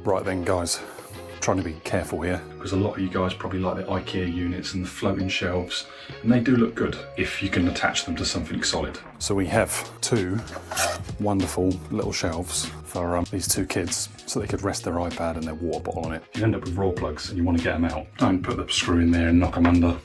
Right then guys, trying to be careful here because a lot of you guys probably like the IKEA units and the floating shelves, and they do look good if you can attach them to something solid. So we have two wonderful little shelves for these two kids so they could rest their iPad and their water bottle on it. You end up with raw plugs and you want to get them out. Don't put the screw in there and knock them under.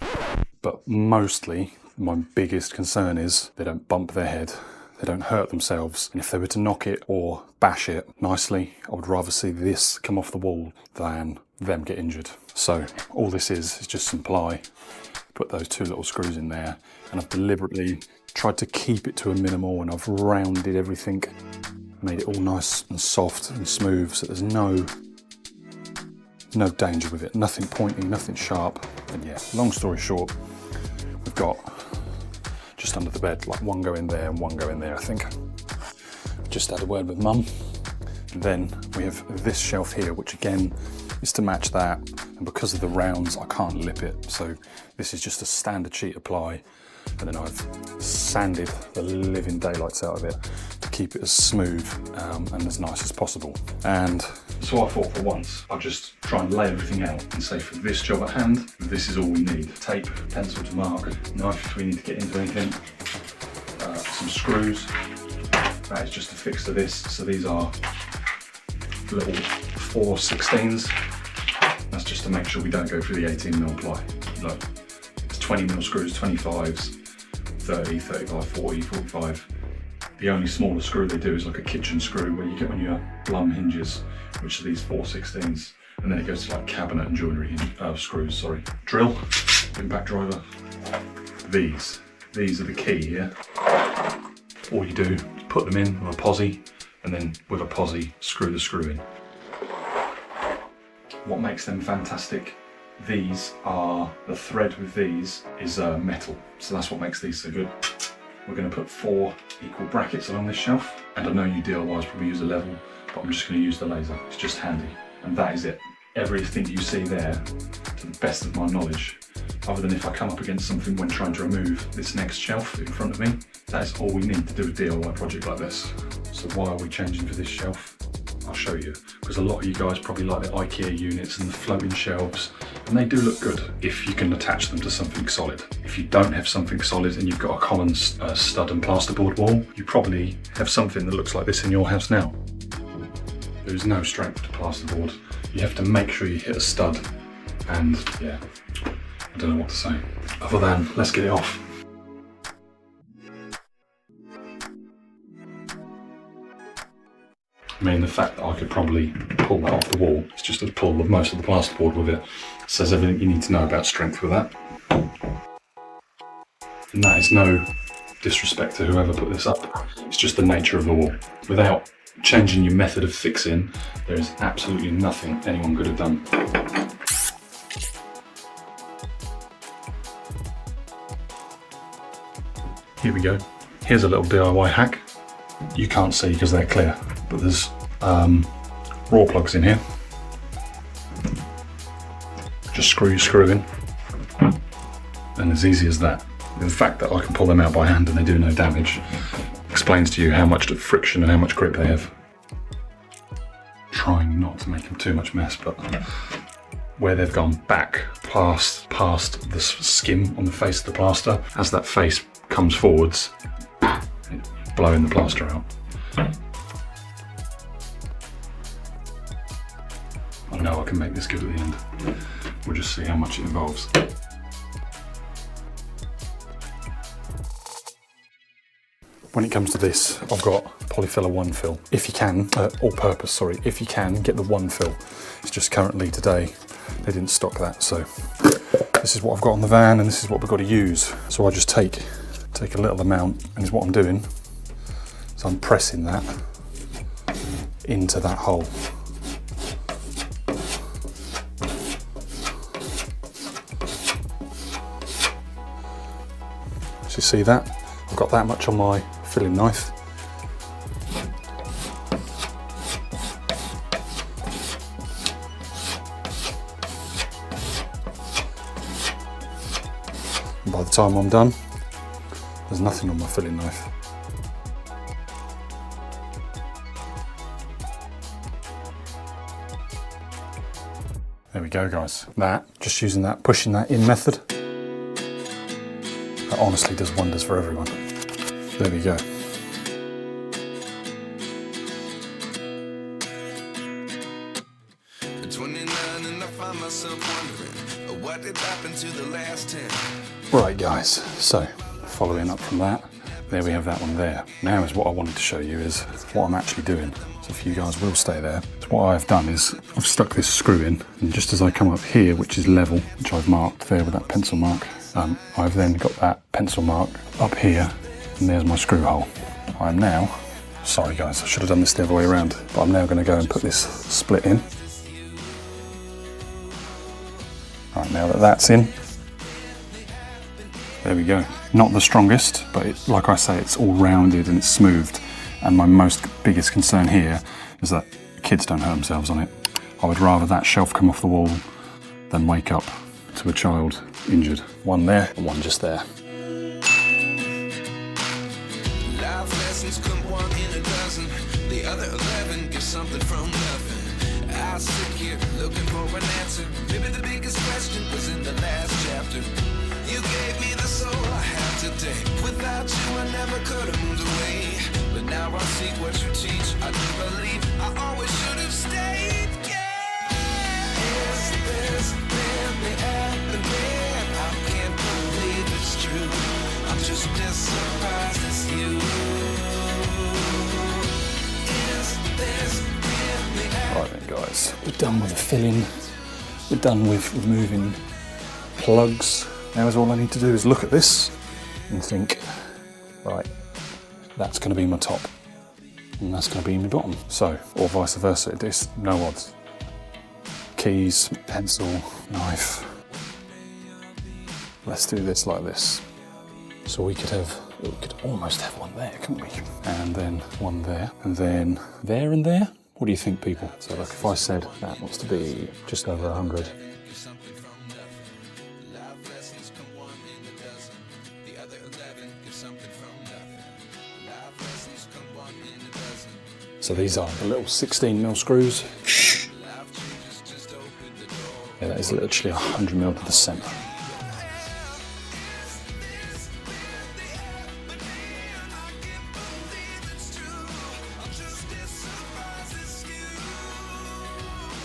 But mostly my biggest concern is they don't bump their head, they don't hurt themselves, and if they were to knock it or bash it nicely, I would rather see this come off the wall than them get injured. So all this is just some ply. Put those two little screws in there, and I've deliberately tried to keep it to a minimal, and I've rounded everything, made it all nice and soft and smooth, so there's no danger with it, nothing pointy, nothing sharp. And yeah, long story short, we've got just under the bed, like one go in there and one go in there, I think. Just had a word with Mum. And then we have this shelf here, which again is to match that. And because of the rounds, I can't lip it. So this is just a standard sheet of ply. And then I've sanded the living daylights out of it to keep it as smooth and as nice as possible. And so I thought for once, I'll just try and lay everything out and say for this job at hand, this is all we need. Tape, pencil to mark, knife if we need to get into anything, some screws. That is just to fix to this. So these are little 4/16s. That's just to make sure we don't go through the 18mm ply. Look, it's 20mm screws, 25s, 30, 35, 40, 45. The only smaller screw they do is like a kitchen screw where you get on your plumb hinges, which are these 4/16s. And then it goes to like cabinet and joinery screws, sorry. Drill, impact driver. These are the key here. All you do is put them in with a posi, and then with a posi, screw the screw in. What makes them fantastic, these are, the thread with these is metal. So that's what makes these so good. We're going to put 4 equal brackets along this shelf. And I know you DIYs probably use a level, but I'm just going to use the laser. It's just handy. And that is it. Everything you see there, to the best of my knowledge, other than if I come up against something when trying to remove this next shelf in front of me, that is all we need to do a DIY project like this. So why are we changing for this shelf? I'll show you, because a lot of you guys probably like the IKEA units and the floating shelves, and they do look good if you can attach them to something solid. If you don't have something solid and you've got a common stud and plasterboard wall, you probably have something that looks like this in your house now. There is no strength to plasterboard. You have to make sure you hit a stud, and yeah, I don't know what to say, other than let's get it off. I mean, the fact that I could probably pull that off the wall, it's just to pull most of the plasterboard with it, says everything you need to know about strength with that. And that is no disrespect to whoever put this up, it's just the nature of the wall. Without changing your method of fixing, there is absolutely nothing anyone could have done. Here we go. Here's a little DIY hack. You can't see because they're clear, but there's raw plugs in here. Just screw your screw in, and as easy as that. The fact that I can pull them out by hand and they do no damage explains to you how much friction and how much grip they have. Trying not to make them too much mess, but where they've gone back past the skim on the face of the plaster, as that face comes forwards, blowing the plaster out. I know I can make this good at the end. We'll just see how much it involves. When it comes to this, I've got polyfiller 1 fill. If you can, all purpose, sorry, if you can, get the 1 fill. It's just currently today, they didn't stock that, so this is what I've got on the van and this is what we've got to use. So I just take a little amount, and is what I'm doing. So I'm pressing that into that hole. So you see that? I've got that much on my filling knife. And by the time I'm done, there's nothing on my filling knife. There we go, guys. That, just using that, pushing that in method, that honestly does wonders for everyone. There we go. Right guys, so following up from that, there we have that one there. Now is what I wanted to show you is what I'm actually doing. So if you guys will stay there, so what I've done is I've stuck this screw in, and just as I come up here, which is level, which I've marked there with that pencil mark, I've then got that pencil mark up here, and there's my screw hole. I'm now, sorry guys, I should have done this the other way around, but I'm now going to go and put this split in. Right, now that that's in, there we go. Not the strongest, but like I say, it's all rounded and it's smoothed. And my biggest concern here is that kids don't hurt themselves on it. I would rather that shelf come off the wall than wake up to a child injured. One there and one just there. Life lessons come one in a dozen. The other 11 get something from nothing. I sit here looking for an answer. Maybe the biggest question was in the last chapter. You gave me the soul I have today. Without you, I never could have moved away. But now I see what you teach. I do believe I always should have stayed. Yeah. Is this really happening? I can't believe it's true. I'm just as surprised as you. Is this really happening? Right then, guys, we're done with the filling. We're done with removing plugs. Now all I need to do is look at this and think, right, that's going to be my top and that's going to be my bottom. So, or vice versa, it's no odds. Keys, pencil, knife. Let's do this like this. So we could almost have one there, couldn't we? And then one there, and then there and there. What do you think, people? So like if I said that wants to be just over 100. So these are the little 16mm screws. Yeah, that is literally 100mm to the centre.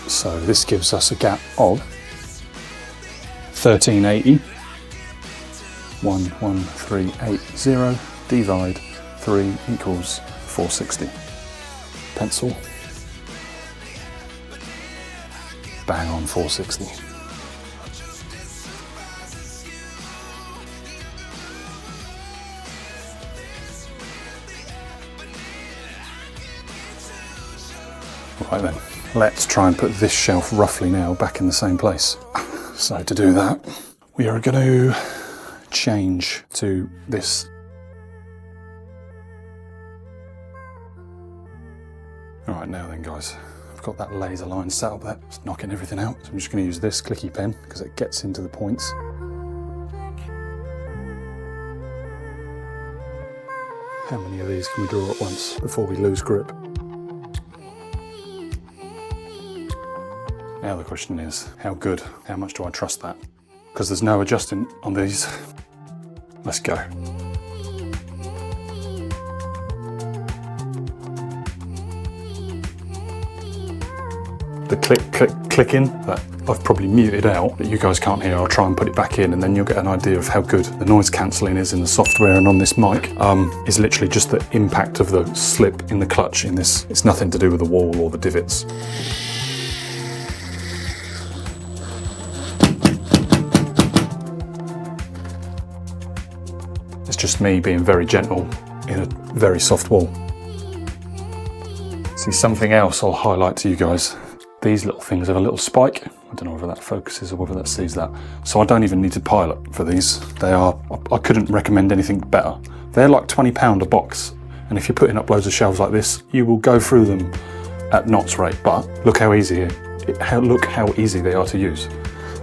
So this gives us a gap of 1380. 11380 divide 3 equals 460. Pencil, bang on 460. Right then, let's try and put this shelf roughly now back in the same place. So to do that, we are going to change to this. Alright, now then guys, I've got that laser line set up there, it's knocking everything out. So I'm just going to use this clicky pen because it gets into the points. How many of these can we draw at once before we lose grip? Now the question is, how good? How much do I trust that? Because there's no adjusting on these. Let's go. The clicking that I've probably muted out, that you guys can't hear, I'll try and put it back in and then you'll get an idea of how good the noise cancelling is in the software and on this mic. Is literally just the impact of the slip in the clutch in this. It's nothing to do with the wall or the divots. It's just me being very gentle in a very soft wall. See, something else I'll highlight to you guys. These little things have a little spike. I don't know whether that focuses or whether that sees that. So I don't even need to pilot for these. I couldn't recommend anything better. They're like £20 a box. And if you're putting up loads of shelves like this, you will go through them at knots rate. But look how easy, look how easy they are to use.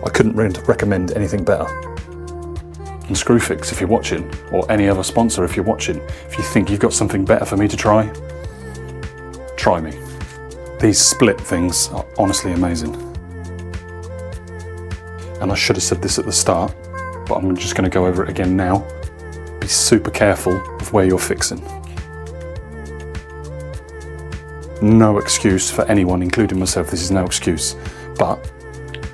I couldn't recommend anything better. And Screwfix, if you're watching, or any other sponsor if you're watching, if you think you've got something better for me to try me. These split things are honestly amazing. and I should have said this at the start, but I'm just going to go over it again now. Be super careful of where you're fixing. No excuse for anyone, including myself, this is no excuse, but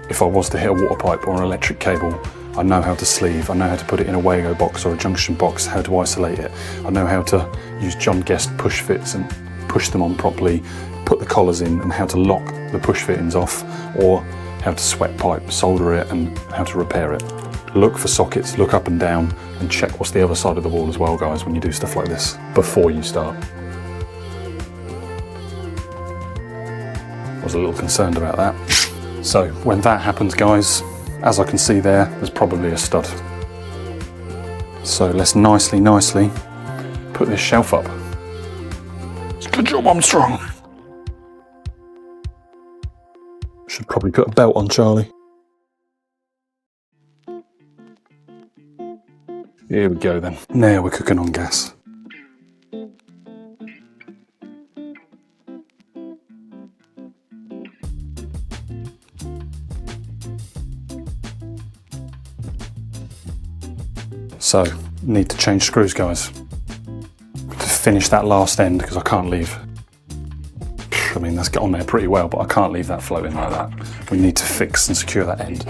if I was to hit a water pipe or an electric cable, I know how to sleeve, I know how to put it in a Wago box or a junction box, how to isolate it. I know how to use John Guest push fits and push them on properly, put the collars in, and how to lock the push fittings off, or how to sweat pipe, solder it, and how to repair it. Look for sockets, look up and down, and check what's the other side of the wall as well, guys, when you do stuff like this, before you start. I was a little concerned about that. So when that happens, guys, as I can see there's probably a stud. So let's nicely put this shelf up. Good job, Armstrong. Should probably put a belt on Charlie. Here we go then. Now we're cooking on gas. So, need to change screws, guys, to finish that last end, because I can't leave. I mean, that's got on there pretty well, but I can't leave that floating like that. We need to fix and secure that end.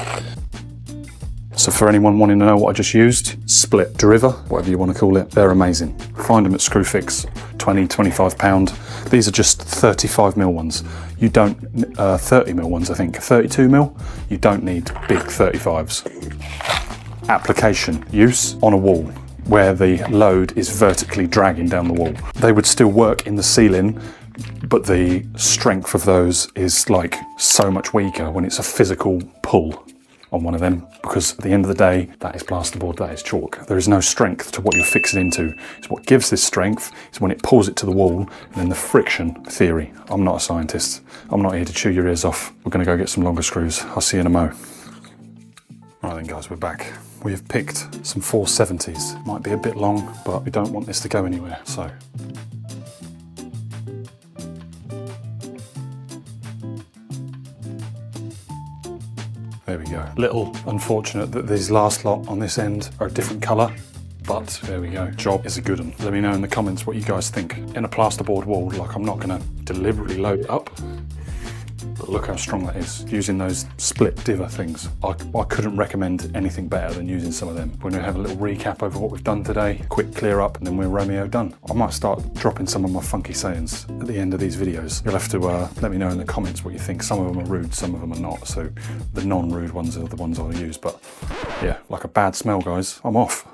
So for anyone wanting to know what I just used, split driver, whatever you want to call it, they're amazing. Find them at Screwfix, 20, 25 pound. These are just 35mm ones. You don't, 30mm ones I think, 32mm. You don't need big 35s. Application, use on a wall where the load is vertically dragging down the wall. They would still work in the ceiling, but the strength of those is like so much weaker when it's a physical pull on one of them, because at the end of the day, that is plasterboard, that is chalk. There is no strength to what you're fixing into. It's what gives this strength is when it pulls it to the wall, and then the friction theory. I'm not a scientist. I'm not here to chew your ears off. We're gonna go get some longer screws. I'll see you in a mo. Right then guys, we're back. We have picked some 470s. Might be a bit long, but we don't want this to go anywhere, so. There we go. Little unfortunate that these last lot on this end are a different colour, but there we go. Job is a good one. Let me know in the comments what you guys think. In a plasterboard wall, like, I'm not gonna deliberately load it up, but look how strong that is. Using those split diver things, I couldn't recommend anything better than using some of them. We're gonna have a little recap over what we've done today, quick clear up, and then we're Romeo done. I might start dropping some of my funky sayings at the end of these videos. You'll have to let me know in the comments what you think. Some of them are rude, some of them are not, so the non-rude ones are the ones I'll use, but yeah, like a bad smell, guys, I'm off.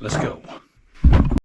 Let's go.